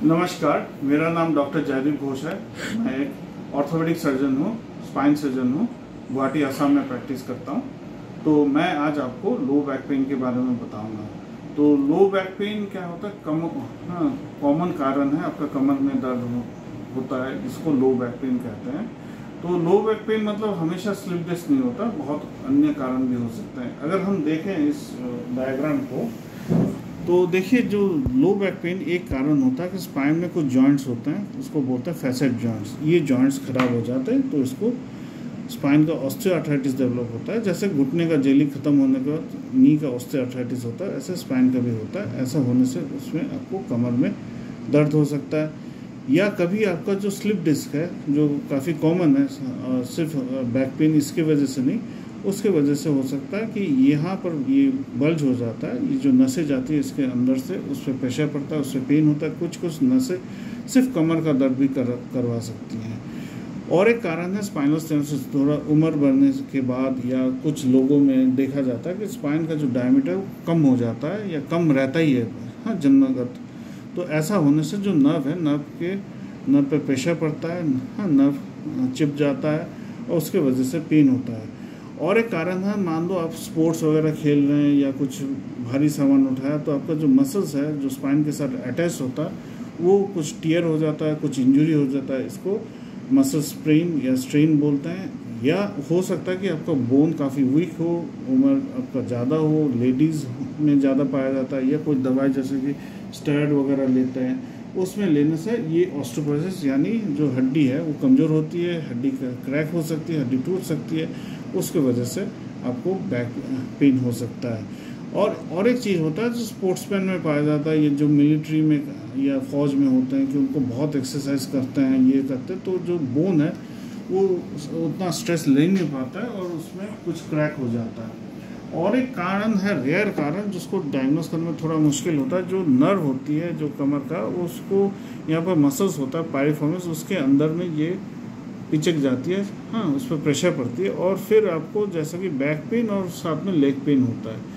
नमस्कार, मेरा नाम डॉक्टर जयदीप घोष है। मैं एक ऑर्थोपेडिक सर्जन हूँ, स्पाइन सर्जन हूँ। गुवाहाटी असम में प्रैक्टिस करता हूँ। तो मैं आज आपको लो बैक पेन के बारे में बताऊंगा। तो लो बैक पेन क्या होता है? कॉमन कारण है, आपका कमर में दर्द होता है, इसको लो बैक पेन कहते हैं। तो लो बैक पेन मतलब हमेशा स्लिप डिस्क नहीं होता, बहुत अन्य कारण भी हो सकते हैं। अगर हम देखें इस डायग्राम को तो देखिए, जो लो बैक पेन एक कारण होता है कि स्पाइन में कुछ जॉइंट्स होते हैं, उसको बोलते हैं फैसेट जॉइंट्स। ये जॉइंट्स खराब हो जाते हैं तो इसको स्पाइन का ऑस्टियोआर्थराइटिस डेवलप होता है। जैसे घुटने का जेली खत्म होने के बाद नी का ऑस्टियोआर्थराइटिस होता है, ऐसे स्पाइन का भी होता है। ऐसा होने से उसमें आपको कमर में दर्द हो सकता है, या कभी आपका जो स्लिप डिस्क है जो काफ़ी कॉमन है, सिर्फ बैक पेन इसके वजह से नहीं, उसके वजह से हो सकता है कि यहाँ पर ये बल्ज हो जाता है, ये जो नसें जाती है इसके अंदर से, उस पर प्रेशर पड़ता है, उससे पेन होता है। कुछ नसें सिर्फ कमर का दर्द भी करवा सकती हैं। और एक कारण है स्पाइनल स्टेनोसिस। थोड़ा उम्र बढ़ने के बाद या कुछ लोगों में देखा जाता है कि स्पाइन का जो डायमीटर वो कम हो जाता है या कम रहता ही है, हाँ, जन्मगत। तो ऐसा होने से जो नर्व है, नर्व पे प्रेशर पड़ता है, हाँ, नर्व चिप जाता है और उसके वजह से पेन होता है। और एक कारण है, मान लो आप स्पोर्ट्स वगैरह खेल रहे हैं या कुछ भारी सामान उठाया, तो आपका जो मसल्स है जो स्पाइन के साथ अटैच होता है वो कुछ टीयर हो जाता है, कुछ इंजरी हो जाता है। इसको मसल स्प्रेन या स्ट्रेन बोलते हैं। या हो सकता है कि आपका बोन काफ़ी वीक हो, उम्र आपका ज़्यादा हो, लेडीज़ में ज़्यादा पाया जाता है, या कोई दवाई जैसे कि स्टेरॉइड वगैरह लेते हैं, उसमें लेने से ये ऑस्टियोपोरोसिस यानी जो हड्डी है वो कमज़ोर होती है, हड्डी का क्रैक हो सकती है, हड्डी टूट सकती है, उसके वजह से आपको बैक पेन हो सकता है। और एक चीज़ होता है जो स्पोर्ट्समैन में पाया जाता है, ये जो मिलिट्री में या फौज में होते हैं कि उनको बहुत एक्सरसाइज करते हैं, ये करते हैं, तो जो बोन है वो उतना स्ट्रेस ले नहीं पाता है और उसमें कुछ क्रैक हो जाता है। और एक कारण है, रेयर कारण, जिसको डायग्नोस करने में थोड़ा मुश्किल होता है, जो नर्व होती है जो कमर का, उसको यहाँ पर मसल्स होता है पाइरिफॉर्मिस, उसके अंदर में ये पिचक जाती है, हाँ, उस पर प्रेशर पड़ती है और फिर आपको जैसा कि बैक पेन और साथ में लेग पेन होता है।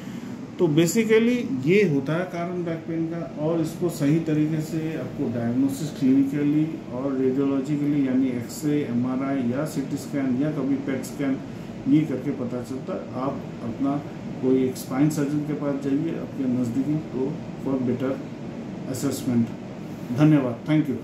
तो बेसिकली ये होता है कारण बैक पेन का। और इसको सही तरीके से आपको डायग्नोसिस क्लिनिकली और रेडियोलॉजिकली यानी एक्सरे, एमआरआई या सीटी स्कैन या कभी पेट स्कैन ये करके पता चलता है। आप अपना कोई एक स्पाइन सर्जन के पास जाइए आपके नज़दीकी, तो फॉर बेटर असेसमेंट। धन्यवाद, थैंक यू।